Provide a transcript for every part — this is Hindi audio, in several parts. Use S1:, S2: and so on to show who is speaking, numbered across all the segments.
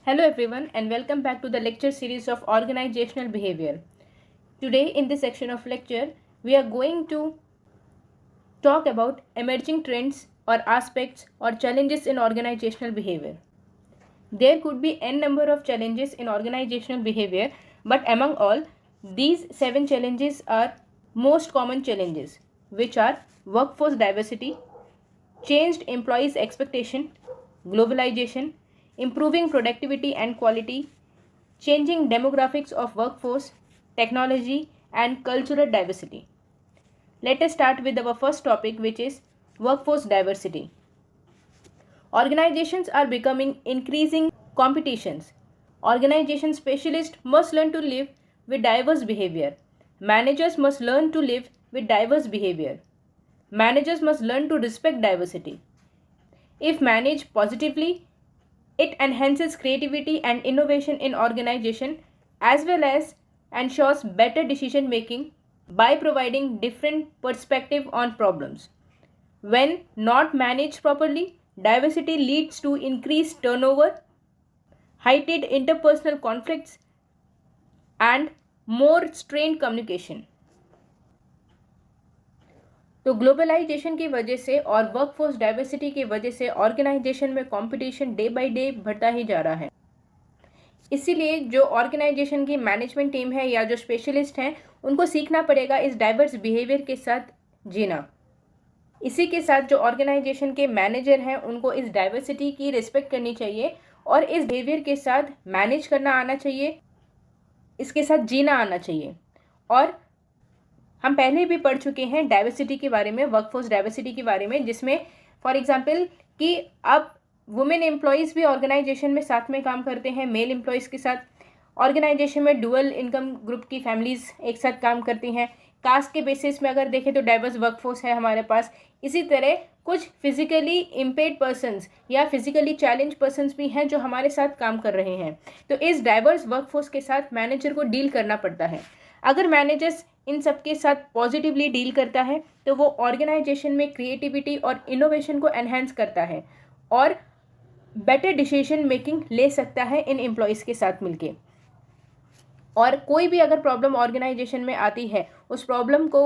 S1: Hello everyone and welcome back to the lecture series of organizational behavior. Today in this section of lecture we are going to talk about emerging trends or aspects or challenges in organizational behavior. There could be n number of challenges in organizational behavior, but among all these 7 challenges are most common challenges, which are workforce diversity, changed employees' expectation, globalization, improving productivity and quality, changing demographics of workforce, technology, and cultural diversity. Let us start with our first topic, which is workforce diversity. Organizations are becoming increasing competitions. Organization specialists must learn to live with diverse behavior. Managers must learn to live with diverse behavior. Managers must learn to respect diversity. If managed positively, it enhances creativity and innovation in organization as well as ensures better decision making by providing different perspective on problems. When not managed properly, diversity leads to increased turnover, heightened interpersonal conflicts, and more strained communication. तो ग्लोबलाइजेशन की वजह से और वर्कफोर्स डाइवर्सिटी की वजह से ऑर्गेनाइजेशन में कंपटीशन डे बाय डे बढ़ता ही जा रहा है. इसीलिए जो ऑर्गेनाइजेशन की मैनेजमेंट टीम है या जो स्पेशलिस्ट हैं उनको सीखना पड़ेगा इस डाइवर्स बिहेवियर के साथ जीना. इसी के साथ जो ऑर्गेनाइजेशन के मैनेजर हैं उनको इस डाइवर्सिटी की रिस्पेक्ट करनी चाहिए और इस बिहेवियर के साथ मैनेज करना आना चाहिए, इसके साथ जीना आना चाहिए. और हम पहले भी पढ़ चुके हैं डाइवर्सिटी के बारे में, वर्कफोर्स डाइवर्सिटी के बारे में, जिसमें फॉर एग्जांपल कि अब वुमेन एम्प्लॉयज़ भी ऑर्गेनाइजेशन में साथ में काम करते हैं मेल एम्प्लॉयज़ के साथ. ऑर्गेनाइजेशन में डुअल इनकम ग्रुप की फैमिलीज़ एक साथ काम करती हैं. कास्ट के बेसिस में अगर देखें तो डाइवर्स वर्कफोर्स है हमारे पास. इसी तरह कुछ फिजिकली इम्पेयर्ड पर्सनस या फिजिकली चैलेंज पर्सनस भी हैं जो हमारे साथ काम कर रहे हैं. तो इस डाइवर्स वर्कफोर्स के साथ मैनेजर को डील करना पड़ता है. अगर मैनेजर्स इन सब के साथ पॉजिटिवली डील करता है तो वो ऑर्गेनाइजेशन में क्रिएटिविटी और इनोवेशन को एनहेंस करता है और बेटर डिसीजन मेकिंग ले सकता है इन एम्प्लॉयज़ के साथ मिलके. और कोई भी अगर प्रॉब्लम ऑर्गेनाइजेशन में आती है उस प्रॉब्लम को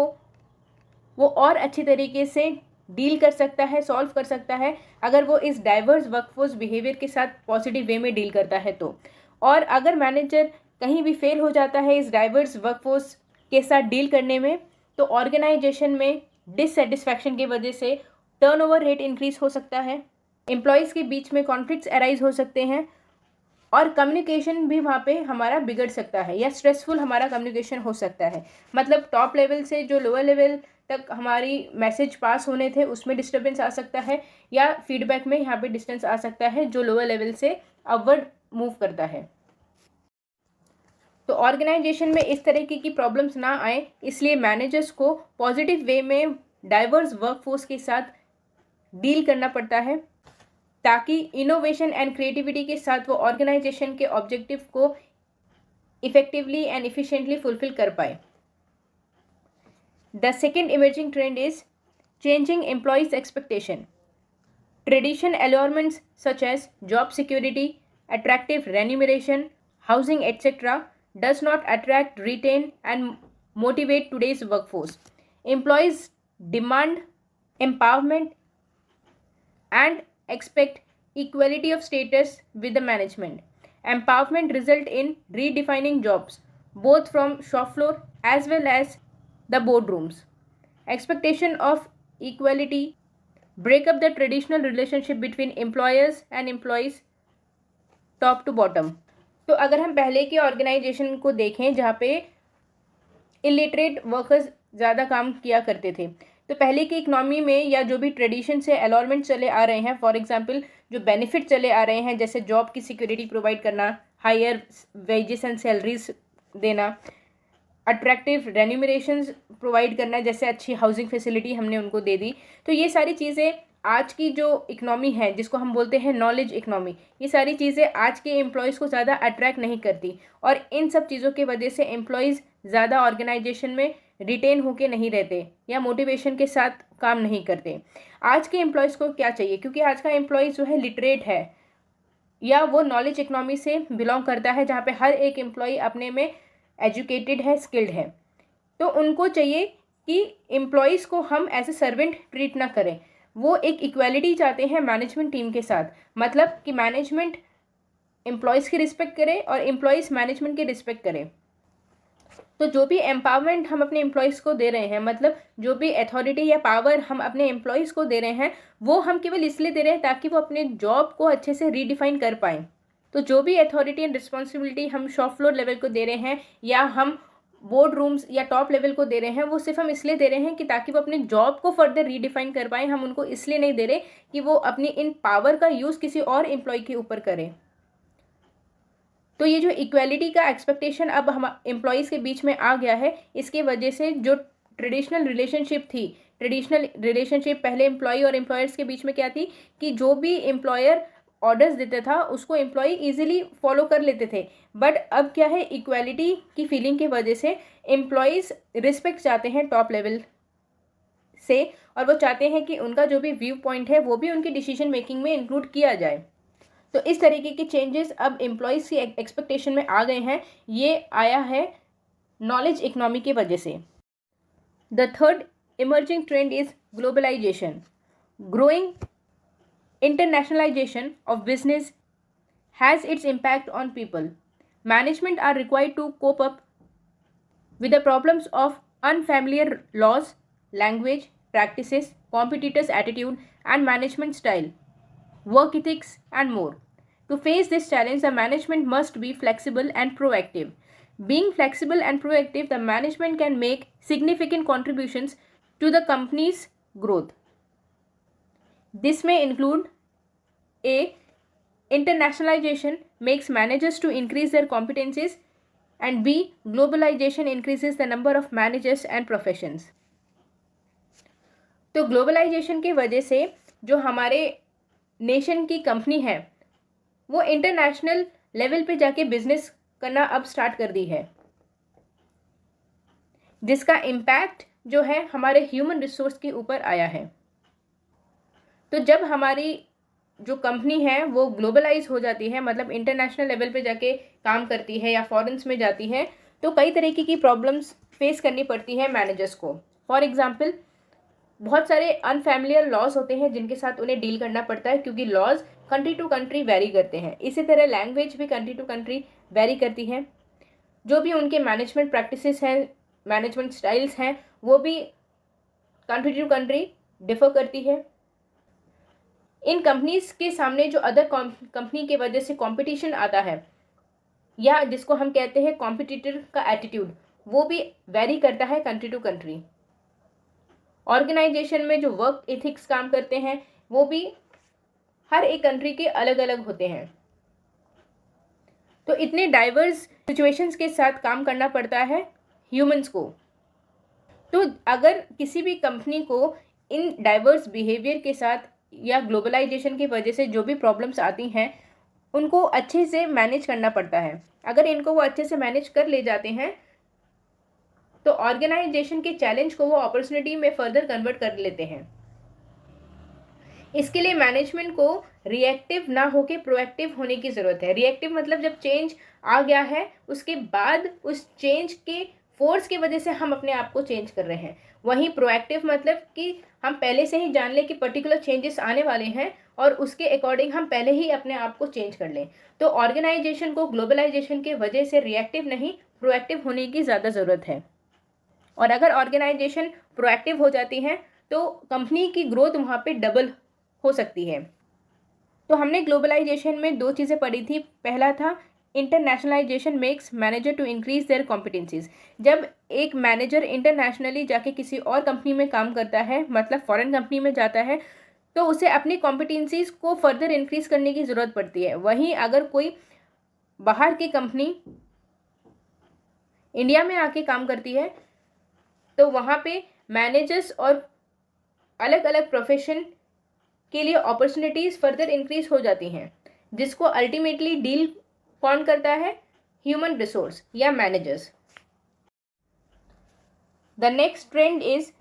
S1: वो और अच्छी तरीके से डील कर सकता है, सॉल्व कर सकता है अगर वो इस डाइवर्स वर्कफोर्स बिहेवियर के साथ पॉजिटिव वे में डील करता है तो. और अगर मैनेजर कहीं भी फेल हो जाता है इस डाइवर्स वर्कफोर्स के साथ डील करने में तो ऑर्गेनाइजेशन में डिससेटिस्फैक्शन की वजह से टर्नओवर रेट इंक्रीज हो सकता है, एम्प्लॉयज़ के बीच में कॉन्फ्लिक्ट्स अराइज हो सकते हैं और कम्युनिकेशन भी वहाँ पे हमारा बिगड़ सकता है या स्ट्रेसफुल हमारा कम्युनिकेशन हो सकता है. मतलब टॉप लेवल से जो लोअर लेवल तक हमारी मैसेज पास होने थे उसमें डिस्टर्बेंस आ सकता है या फीडबैक में यहाँ पे डिस्टेंस आ सकता है जो लोअर लेवल से अपवर्ड मूव करता है. तो ऑर्गेनाइजेशन में इस तरीके की प्रॉब्लम्स ना आए इसलिए मैनेजर्स को पॉजिटिव वे में डाइवर्स वर्कफोर्स के साथ डील करना पड़ता है ताकि इनोवेशन एंड क्रिएटिविटी के साथ वो ऑर्गेनाइजेशन के ऑब्जेक्टिव को इफेक्टिवली एंड इफिशिएंटली फुलफिल कर पाए. The second emerging trend is changing employees expectation. Tradition allurements such as job security, attractive remuneration, housing, etc., does not attract, retain, and motivate today's workforce. Employees demand empowerment and expect equality of status with the management. Empowerment result in redefining jobs, both from shop floor as well as the boardrooms. Expectation of equality break up the traditional relationship between employers and employees top to bottom. तो अगर हम पहले के ऑर्गेनाइजेशन को देखें जहाँ पे इलिटरेट वर्कर्स ज़्यादा काम किया करते थे तो पहले की इकनॉमी में या जो भी ट्रेडिशन से अलॉटमेंट चले आ रहे हैं, फॉर एग्जांपल जो बेनिफिट चले आ रहे हैं जैसे जॉब की सिक्योरिटी प्रोवाइड करना, हायर वेजेस एंड सैलरीज देना, अट्रैक्टिव रेन्यूमरेशंस प्रोवाइड करना, जैसे अच्छी हाउसिंग फैसिलिटी हमने उनको दे दी. तो ये सारी चीज़ें आज की जो इकनॉमी है जिसको हम बोलते हैं नॉलेज इकनॉमी, ये सारी चीज़ें आज के एम्प्लॉयज़ को ज़्यादा अट्रैक्ट नहीं करती और इन सब चीज़ों की वजह से एम्प्लॉयज़ ज़्यादा ऑर्गेनाइजेशन में रिटेन होके नहीं रहते या मोटिवेशन के साथ काम नहीं करते. आज के एम्प्लॉयज़ को क्या चाहिए, क्योंकि आज का एम्प्लॉयज़ जो है लिटरेट है, या वो नॉलेज इकोनॉमी से बिलोंग करता है जहाँ पे हर एक एम्प्लॉय अपने में एजुकेटेड है, स्किल्ड है। तो उनको चाहिए कि एम्प्लॉयज़ को हम एज ए सर्वेंट ट्रीट ना करें। वो एक इक्वालिटी चाहते हैं मैनेजमेंट टीम के साथ, मतलब कि मैनेजमेंट एम्प्लॉयज़ की रिस्पेक्ट करे और एम्प्लॉयज़ मैनेजमेंट की रिस्पेक्ट करें। तो जो भी एम्पावरमेंट हम अपने एम्प्लॉयज़ को दे रहे हैं, मतलब जो भी अथॉरिटी या पावर हम अपने एम्प्लॉयज़ को दे रहे हैं, वो हम केवल इसलिए दे रहे हैं ताकि वो अपने जॉब को अच्छे से रीडिफाइन कर पाएँ। तो जो भी अथॉरिटी एंड रिस्पॉन्सिबिलिटी हम शॉप फ्लोर लेवल को दे रहे हैं या हम बोर्ड रूम्स या टॉप लेवल को दे रहे हैं, वो सिर्फ हम इसलिए दे रहे हैं कि ताकि वो अपने जॉब को फर्दर रीडिफाइन कर पाएँ। हम उनको इसलिए नहीं दे रहे कि वो अपनी इन पावर का यूज़ किसी और एम्प्लॉय के ऊपर करें। तो ये जो इक्वालिटी का एक्सपेक्टेशन अब हम एम्प्लॉयज़ के बीच में आ गया है, इसके वजह से जो ट्रेडिशनल रिलेशनशिप पहले एम्प्लॉय और एम्प्लॉयर्स के बीच में क्या थी कि जो भी एम्प्लॉयर ऑर्डर्स देता था उसको एम्प्लॉय इजीली फॉलो कर लेते थे। बट अब क्या है, इक्वालिटी की फीलिंग की वजह से एम्प्लॉयज़ रिस्पेक्ट चाहते हैं टॉप लेवल से, और वो चाहते हैं कि उनका जो भी व्यू पॉइंट है वो भी उनकी डिसीजन मेकिंग में इंक्लूड किया जाए। तो इस तरीके के चेंजेस अब एम्प्लॉयज़ की एक्सपेक्टेशन में आ गए हैं। ये आया है नॉलेज इकोनॉमी की वजह से। The third emerging trend is globalisation. Growing internationalization of business has its impact on people. Management are required to cope up with the problems of unfamiliar laws, language, practices, competitors' attitude and management style, work ethics, and more. To face this challenge, the management must be flexible and proactive. Being flexible and proactive, the management can make significant contributions to the company's growth. This may include A. Internationalization makes managers to increase their competencies, and B. Globalization increases the number of managers and professions. तो ग्लोबलाइजेशन की वजह से जो हमारे नेशन की कंपनी है वो इंटरनेशनल लेवल पे जाके बिजनेस करना अब स्टार्ट कर दी है, जिसका इम्पैक्ट जो है हमारे ह्यूमन रिसोर्स के ऊपर आया है। तो जब हमारी जो कंपनी है वो ग्लोबलाइज हो जाती है, मतलब इंटरनेशनल लेवल पे जाके काम करती है या फॉरेन्स में जाती है, तो कई तरीके की प्रॉब्लम्स फेस करनी पड़ती है मैनेजर्स को। फॉर एग्जांपल, बहुत सारे अनफैमिलियर लॉज होते हैं जिनके साथ उन्हें डील करना पड़ता है, क्योंकि laws country to country vary करते हैं। इसी तरह लैंग्वेज भी कंट्री टू कंट्री वेरी करती है। जो भी उनके मैनेजमेंट प्रैक्टिसेस हैं, मैनेजमेंट स्टाइल्स हैं, वो भी कंट्री टू कंट्री डिफर करती है। इन कंपनीज के सामने जो अदर कंपनी के वजह से कंपटीशन आता है, या जिसको हम कहते हैं कॉम्पिटिटर का एटीट्यूड, वो भी वेरी करता है कंट्री टू कंट्री। ऑर्गेनाइजेशन में जो वर्क एथिक्स काम करते हैं वो भी हर एक कंट्री के अलग अलग होते हैं। तो इतने डाइवर्स सिचुएशंस के साथ काम करना पड़ता है ह्यूमंस को। तो अगर किसी भी कंपनी को इन डाइवर्स बिहेवियर के साथ या ग्लोबलाइजेशन की वजह से जो भी प्रॉब्लम्स आती हैं उनको अच्छे से मैनेज करना पड़ता है। अगर इनको वो अच्छे से मैनेज कर ले जाते हैं तो ऑर्गेनाइजेशन के चैलेंज को वो अपॉर्चुनिटी में फर्दर कन्वर्ट कर लेते हैं। इसके लिए मैनेजमेंट को रिएक्टिव ना होके प्रोएक्टिव होने की ज़रूरत है। रिएक्टिव मतलब जब चेंज आ गया है उसके बाद उस चेंज के फोर्स की वजह से हम अपने आप को चेंज कर रहे हैं। वहीं प्रोएक्टिव मतलब कि हम पहले से ही जान लें कि पर्टिकुलर चेंजेस आने वाले हैं और उसके अकॉर्डिंग हम पहले ही अपने आप को चेंज कर लें। तो ऑर्गेनाइजेशन को ग्लोबलाइजेशन के वजह से रिएक्टिव नहीं प्रोएक्टिव होने की ज़्यादा ज़रूरत है। और अगर ऑर्गेनाइजेशन प्रोएक्टिव हो जाती है तो कंपनी की ग्रोथ वहाँ पे डबल हो सकती है। तो हमने ग्लोबलाइजेशन में दो चीज़ें पढ़ी थी। पहला था internationalisation makes manager to increase their competencies. जब एक मैनेजर इंटरनेशनली जाके किसी और कंपनी में काम करता है, मतलब फॉरेन कंपनी में जाता है, तो उसे अपनी कॉम्पिटेंसीज को फर्दर इंक्रीज करने की ज़रूरत पड़ती है। वहीं अगर कोई बाहर की कंपनी इंडिया में आके काम करती है तो वहाँ पे मैनेजर्स और अलग अलग प्रोफेशन के लिए अपॉर्चुनिटीज़ फर्दर इंक्रीज हो जाती हैं, जिसको अल्टीमेटली डील कौन करता है? ह्यूमन रिसोर्स या managers. The next trend is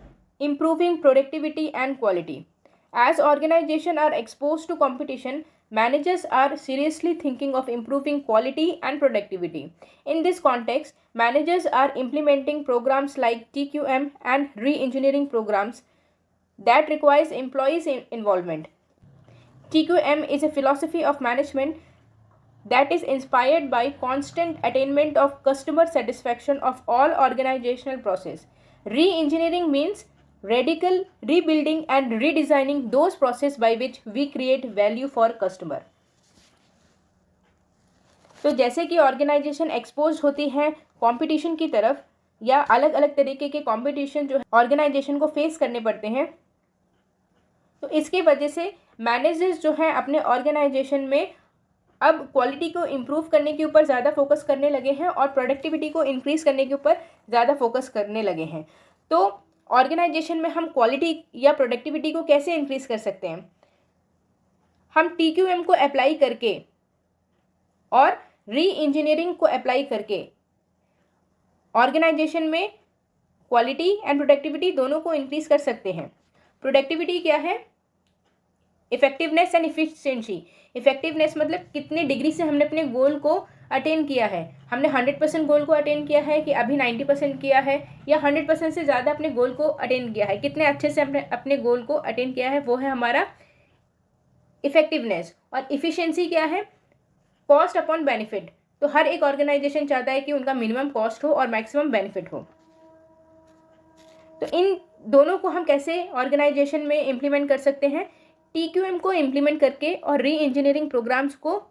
S1: improving productivity and quality. As organisation are expose to competition, managers are seriously thinking of improving quality and productivity. In this context, managers are implementing programs like TQM and re-engineering programs that requires employees' involvement. TQM is a philosophy of management that is inspired by constant attainment of customer satisfaction of all organizational process. Re-engineering means radical rebuilding and redesigning those process by which we create value for customer. तो जैसे कि ऑर्गेनाइजेशन एक्सपोज होती है कंपटीशन की तरफ या अलग अलग तरीके के कंपटीशन जो ऑर्गेनाइजेशन को फेस करने पड़ते हैं, तो इसकी वजह से मैनेजर्स जो हैं अपने ऑर्गेनाइजेशन में अब क्वालिटी को इम्प्रूव करने के ऊपर ज़्यादा फोकस करने लगे हैं और प्रोडक्टिविटी को इंक्रीज़ करने के ऊपर ज़्यादा फोकस करने लगे हैं. तो ऑर्गेनाइजेशन में हम क्वालिटी या प्रोडक्टिविटी को कैसे इंक्रीज़ कर सकते हैं? हम TQM को अप्लाई करके और री इंजीनियरिंग को अप्लाई करके ऑर्गेनाइजेशन में क्वालिटी एंड प्रोडक्टिविटी दोनों को इंक्रीज़ कर सकते हैं. प्रोडक्टिविटी क्या है? Effectiveness and efficiency. इफेक्टिवनेस मतलब कितने डिग्री से हमने अपने गोल को अटेन किया है. हमने 100% गोल को अटेन किया है कि अभी 90% किया है या 100% से ज़्यादा अपने गोल को अटेन किया है. कितने अच्छे से हमने अपने गोल को अटेन किया है, वो है हमारा इफेक्टिवनेस. और इफिशिएंसी क्या है? Cost upon benefit. तो हर एक ऑर्गेनाइजेशन चाहता है कि उनका मिनिमम कॉस्ट हो और मैक्सिमम बेनिफिट हो. तो इन दोनों को हम कैसे ऑर्गेनाइजेशन में इम्प्लीमेंट कर सकते हैं? TQM को इम्प्लीमेंट करके और री इंजीनियरिंग प्रोग्राम्स को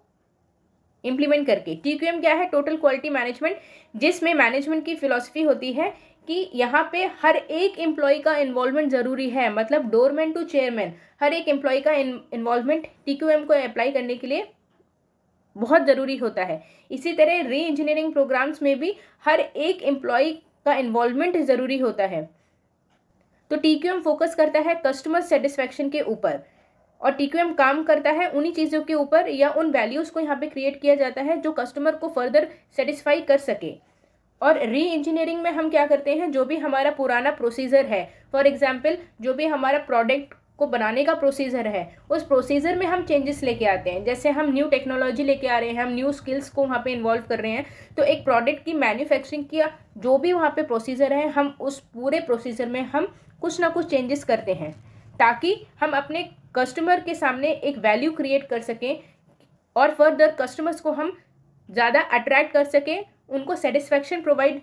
S1: इम्प्लीमेंट करके. TQM क्या है? टोटल क्वालिटी मैनेजमेंट, जिसमें मैनेजमेंट की फिलॉसफी होती है कि यहाँ पे हर एक एम्प्लॉय का इन्वॉल्वमेंट ज़रूरी है. मतलब डोरमैन टू चेयरमैन, हर एक एम्प्लॉय का इन्वॉल्वमेंट TQM को अप्लाई करने के लिए बहुत ज़रूरी होता है. इसी तरह री इंजीनियरिंग प्रोग्राम्स में भी हर एक एम्प्लॉय का इन्वॉल्वमेंट ज़रूरी होता है. तो TQM फोकस करता है कस्टमर सेटिस्फैक्शन के ऊपर और TQM काम करता है उन्हीं चीज़ों के ऊपर या उन वैल्यूज़ को यहाँ पे क्रिएट किया जाता है जो कस्टमर को फर्दर सेटिस्फाई कर सके. और री इंजीनियरिंग में हम क्या करते हैं? जो भी हमारा पुराना प्रोसीजर है, फॉर एग्जांपल जो भी हमारा प्रोडक्ट को बनाने का प्रोसीजर है, उस प्रोसीजर में हम चेंजेस लेके आते हैं. जैसे हम न्यू टेक्नोलॉजी लेके आ रहे हैं, हम न्यू स्किल्स को वहाँ पे इन्वॉल्व कर रहे हैं. तो एक प्रोडक्ट की मैन्युफैक्चरिंग किया जो भी वहाँ पे प्रोसीजर है, हम उस पूरे प्रोसीजर में हम कुछ ना कुछ चेंजेस करते हैं ताकि हम अपने कस्टमर के सामने एक वैल्यू क्रिएट कर सकें और फर्दर कस्टमर्स को हम ज़्यादा अट्रैक्ट कर सकें, उनको सेटिस्फैक्शन प्रोवाइड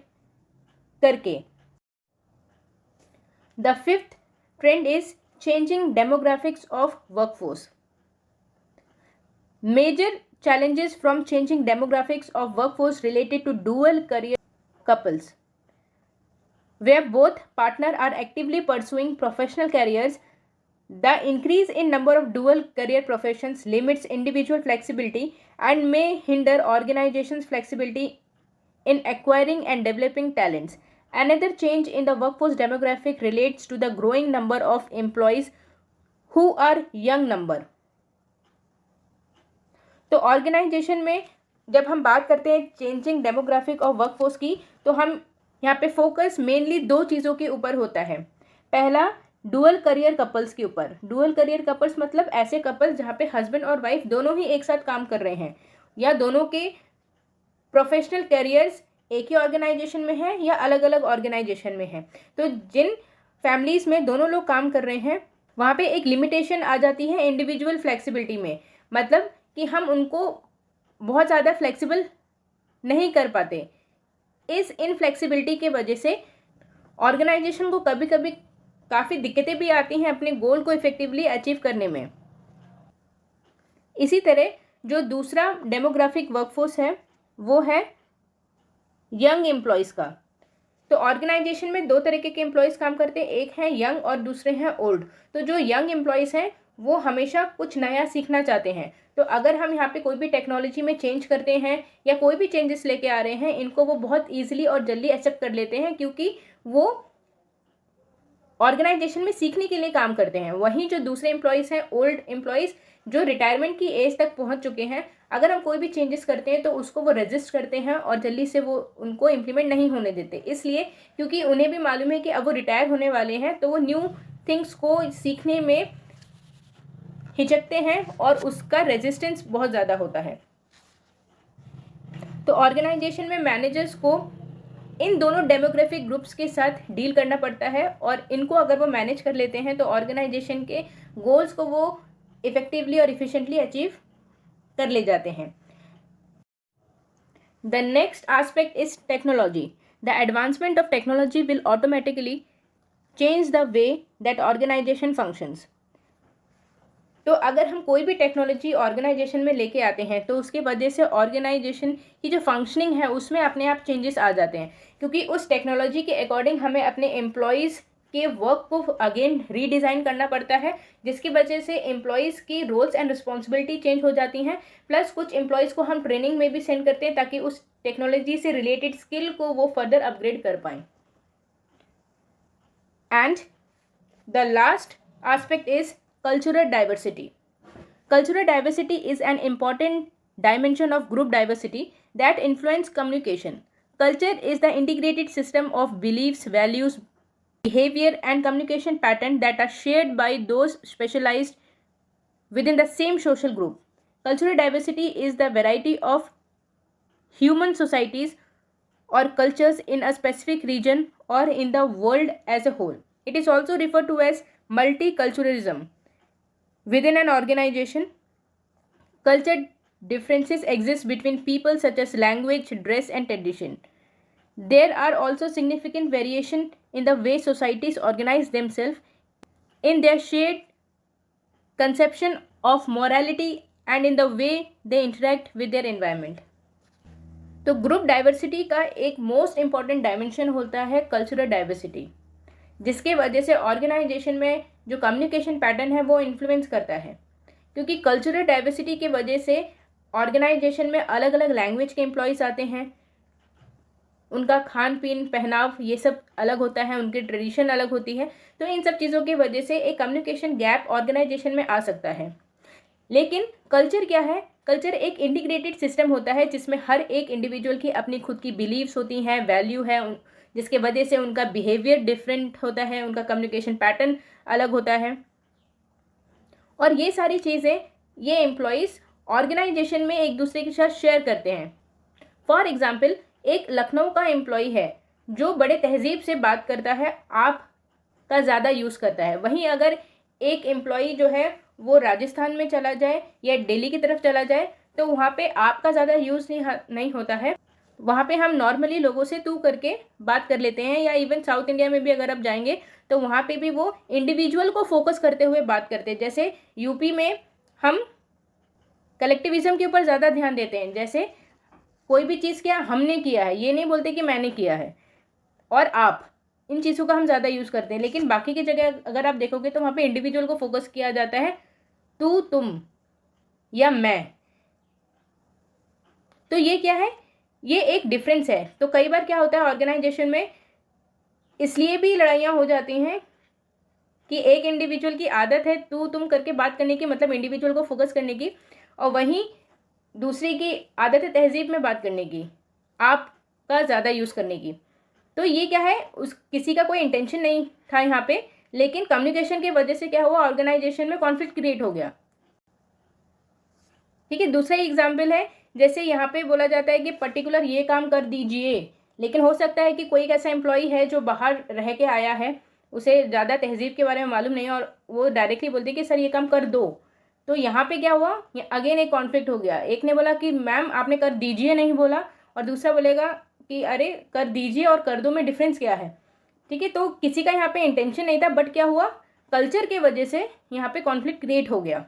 S1: करके. The fifth trend is changing demographics of workforce. Major challenges from changing demographics of workforce related to dual career couples, where both partners are actively pursuing professional careers. The increase in number of dual career professions limits individual flexibility and may hinder organizations' flexibility in acquiring and developing talents. Another change in the workforce demographic relates to the growing number of employees who are young number. तो ऑर्गेनाइजेशन में जब हम बात करते हैं चेंजिंग डेमोग्राफिक ऑफ वर्कफोर्स की, तो हम यहाँ पे फोकस मेनली दो चीज़ों के ऊपर होता है. पहला डुअल करियर कपल्स के ऊपर. डुअल करियर कपल्स मतलब ऐसे कपल्स जहाँ पे हस्बैंड और वाइफ दोनों ही एक साथ काम कर रहे हैं या दोनों के प्रोफेशनल कैरियर्स एक ही ऑर्गेनाइजेशन में है या अलग अलग ऑर्गेनाइजेशन में है. तो जिन फैमिलीज़ में दोनों लोग काम कर रहे हैं वहाँ पे एक लिमिटेशन आ जाती है इंडिविजुअल फ्लेक्सिबिलिटी में. मतलब कि हम उनको बहुत ज़्यादा फ्लेक्सिबल नहीं कर पाते. इस इनफ्लेक्सिबिलिटी के वजह से ऑर्गेनाइजेशन को कभी कभी काफ़ी दिक्कतें भी आती हैं अपने गोल को इफ़ेक्टिवली अचीव करने में. इसी तरह जो दूसरा डेमोग्राफिक वर्कफोर्स है वो है यंग एम्प्लॉयज़ का. तो ऑर्गेनाइजेशन में दो तरीके के एम्प्लॉयज़ काम करते हैं, एक है यंग और दूसरे हैं ओल्ड. तो जो यंग एम्प्लॉयज़ हैं वो हमेशा कुछ नया सीखना चाहते हैं. तो अगर हम यहाँ पे कोई भी टेक्नोलॉजी में चेंज करते हैं या कोई भी चेंजेस लेके आ रहे हैं, इनको वो बहुत ईजिली और जल्दी एक्सेप्ट कर लेते हैं क्योंकि वो ऑर्गेनाइजेशन में सीखने के लिए काम करते हैं. वहीं जो दूसरे एम्प्लॉयज़ हैं, ओल्ड एम्प्लॉयज़ जो रिटायरमेंट की एज तक पहुंच चुके हैं, अगर हम कोई भी चेंजेस करते हैं तो उसको वो रेजिस्ट करते हैं और जल्दी से वो उनको इम्प्लीमेंट नहीं होने देते. इसलिए क्योंकि उन्हें भी मालूम है कि अब वो रिटायर होने वाले हैं, तो वो न्यू थिंग्स को सीखने में हिचकते हैं और उसका रेजिस्टेंस बहुत ज़्यादा होता है। तो ऑर्गेनाइजेशन में मैनेजर्स को इन दोनों डेमोग्राफिक ग्रुप्स के साथ डील करना पड़ता है, और इनको अगर वो मैनेज कर लेते हैं तो ऑर्गेनाइजेशन के गोल्स को वो इफेक्टिवली और इफिशिएंटली अचीव कर ले जाते हैं। The next aspect is technology. The advancement of technology will automatically change the way that organisation functions. तो अगर हम कोई भी टेक्नोलॉजी ऑर्गेनाइजेशन में लेके आते हैं तो उसके वजह से ऑर्गेनाइजेशन की जो फंक्शनिंग है उसमें अपने आप चेंजेस आ जाते हैं, क्योंकि उस टेक्नोलॉजी के अकॉर्डिंग हमें अपने एम्प्लॉयज़ के वर्क को अगेन रीडिज़ाइन करना पड़ता है, जिसकी वजह से एम्प्लॉयज़ की रोल्स एंड रिस्पॉन्सिबिलिटी चेंज हो जाती हैं। प्लस कुछ एम्प्लॉयज़ को हम ट्रेनिंग में भी सेंड करते हैं ताकि उस टेक्नोलॉजी से रिलेटेड स्किल को वो फर्दर अपग्रेड कर पाएँ। And the last aspect is cultural diversity. Cultural diversity is an important dimension of group diversity that influence communication. Culture is the integrated system of beliefs, values, behavior and communication patterns that are shared by those specialized within the same social group. Cultural diversity is the variety of human societies or cultures in a specific region or in the world as a whole. It is also referred to as multiculturalism. Within an organization, culture differences exist between people such as language, dress, and tradition. There are also significant variation in the way societies organize themselves, in their shared conception of morality, and in the way they interact with their environment. तो ग्रुप डाइवर्सिटी का एक मोस्ट इम्पॉर्टेंट डायमेंशन होता है कल्चरल डाइवर्सिटी, जिसके वजह से ऑर्गेनाइजेशन में जो कम्युनिकेशन पैटर्न है वो इन्फ्लुएंस करता है, क्योंकि कल्चरल डाइवर्सिटी की वजह से ऑर्गेनाइजेशन में अलग अलग लैंग्वेज के एम्प्लॉयज़ आते हैं, उनका खान पीन पहनाव ये सब अलग होता है, उनकी ट्रेडिशन अलग होती है। तो इन सब चीज़ों की वजह से एक कम्युनिकेशन गैप ऑर्गेनाइजेशन में आ सकता है। लेकिन कल्चर क्या है? कल्चर एक इंटीग्रेटेड सिस्टम होता है जिसमें हर एक इंडिविजुअल की अपनी खुद की बिलीव्स होती हैं, वैल्यू है, जिसके वजह से उनका बिहेवियर डिफरेंट होता है, उनका कम्युनिकेशन पैटर्न अलग होता है। और ये सारी चीज़ें ये एम्प्लॉयज़ ऑर्गेनाइजेशन में एक दूसरे के साथ शेयर करते हैं। फॉर एग्जाम्पल, एक लखनऊ का एम्प्लॉय है जो बड़े तहजीब से बात करता है, आप का ज़्यादा यूज़ करता है। वहीं अगर एक एम्प्लॉय जो है वो राजस्थान में चला जाए या दिल्ली की तरफ चला जाए तो वहाँ पे आपका ज़्यादा यूज़ नहीं होता है। वहाँ पे हम नॉर्मली लोगों से तू करके बात कर लेते हैं, या इवन साउथ इंडिया में भी अगर आप जाएंगे तो वहाँ पे भी वो इंडिविजुअल को फोकस करते हुए बात करते हैं। जैसे यूपी में हम कलेक्टिविज्म के ऊपर ज़्यादा ध्यान देते हैं, जैसे कोई भी चीज़ क्या हमने किया है, ये नहीं बोलते कि मैंने किया है और आप, इन चीज़ों का हम ज़्यादा यूज़ करते हैं। लेकिन बाकी की जगह अगर आप देखोगे तो वहाँ पे इंडिविजुअल को फोकस किया जाता है, तू, तुम या मैं। तो ये क्या है? ये एक डिफरेंस है। तो कई बार क्या होता है ऑर्गेनाइजेशन में, इसलिए भी लड़ाइयाँ हो जाती हैं कि एक इंडिविजुअल की आदत है तू तुम करके बात करने की, मतलब इंडिविजुअल को फोकस करने की, और वहीं दूसरी की आदत है तहजीब में बात करने की, आपका ज़्यादा यूज़ करने की। तो ये क्या है, उस किसी का कोई इंटेंशन नहीं था यहाँ पे, लेकिन कम्युनिकेशन की वजह से क्या हुआ, ऑर्गेनाइजेशन में कॉन्फ्लिक्ट क्रिएट हो गया। ठीक है, दूसरा एग्जाम्पल है, जैसे यहाँ पे बोला जाता है कि पर्टिकुलर ये काम कर दीजिए, लेकिन हो सकता है कि कोई ऐसा एम्प्लॉय है जो बाहर रह के आया है, उसे ज़्यादा तहजीब के बारे में मालूम नहीं है और वो डायरेक्टली बोलते कि सर ये काम कर दो। तो यहाँ पे क्या हुआ, अगेन एक कॉन्फ्लिक्ट हो गया। एक ने बोला कि मैम आपने कर दीजिए नहीं बोला, और दूसरा बोलेगा कि अरे कर दीजिए और कर दो में डिफरेंस क्या है। ठीक है, तो किसी का यहाँ पे इंटेंशन नहीं था, बट क्या हुआ, कल्चर के वजह से यहाँ पे कॉन्फ्लिक्ट क्रिएट हो गया।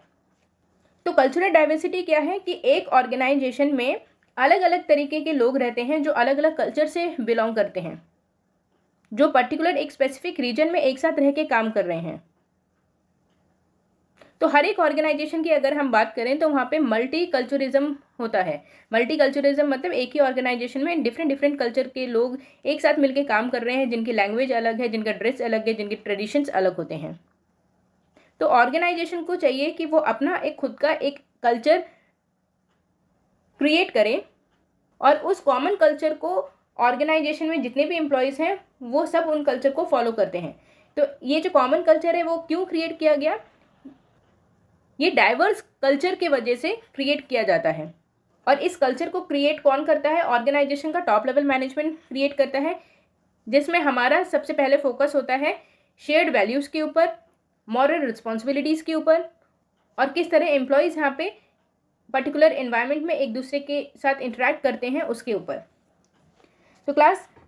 S1: तो कल्चरल डाइवर्सिटी क्या है कि एक ऑर्गेनाइजेशन में अलग अलग तरीके के लोग रहते हैं जो अलग अलग कल्चर से बिलोंग करते हैं, जो पर्टिकुलर एक स्पेसिफिक रीजन में एक साथ रह के काम कर रहे हैं। तो हर एक ऑर्गेनाइजेशन की अगर हम बात करें तो वहाँ पे मल्टी कल्चरिज्म होता है। मल्टी कल्चरिज्म मतलब एक ही ऑर्गेनाइजेशन में डिफरेंट कल्चर के लोग एक साथ मिलकर काम कर रहे हैं, जिनकी लैंग्वेज अलग है, जिनका ड्रेस अलग है, जिनके ट्रेडिशंस अलग होते हैं। तो ऑर्गेनाइजेशन को चाहिए कि वो अपना एक खुद का एक कल्चर क्रिएट करें, और उस कॉमन कल्चर को ऑर्गेनाइजेशन में जितने भी एम्प्लॉयज़ हैं वो सब उन कल्चर को फॉलो करते हैं। तो ये जो कॉमन कल्चर है वो क्यों क्रिएट किया गया, ये डाइवर्स कल्चर के वजह से क्रिएट किया जाता है। और इस कल्चर को क्रिएट कौन करता है? ऑर्गेनाइजेशन का टॉप लेवल मैनेजमेंट क्रिएट करता है, जिसमें हमारा सबसे पहले फोकस होता है शेयर्ड वैल्यूज़ के ऊपर, मॉरल रिस्पॉन्सिबिलिटीज़ के ऊपर, और किस तरह एम्प्लॉयज़ यहाँ पे पर्टिकुलर एनवायरनमेंट में एक दूसरे के साथ इंटरेक्ट करते हैं उसके ऊपर। तो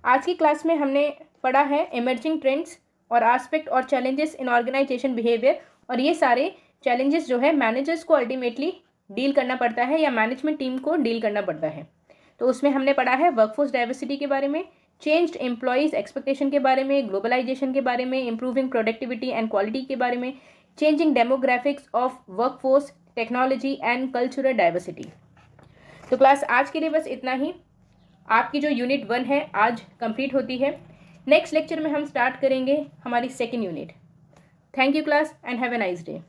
S1: आज की क्लास में हमने पढ़ा है इमर्जिंग ट्रेंड्स और एस्पेक्ट और चैलेंजेस इन ऑर्गेनाइजेशन बिहेवियर, और ये सारे चैलेंजेस जो है मैनेजर्स को अल्टीमेटली डील करना पड़ता है या मैनेजमेंट टीम को डील करना पड़ता है। तो उसमें हमने पढ़ा है वर्कफोर्स डाइवर्सिटी के बारे में, चेंज्ड एम्प्लॉयज़ एक्सपेक्टेशन के बारे में, ग्लोबलाइजेशन के बारे में, इंप्रूविंग प्रोडक्टिविटी एंड क्वालिटी के बारे में, changing demographics of workforce, technology and cultural diversity. तो क्लास आज के लिए बस इतना ही। आपकी जो यूनिट 1 है आज कंप्लीट होती है। नेक्स्ट लेक्चर में हम स्टार्ट करेंगे हमारी second unit. Thank you class and have a nice day.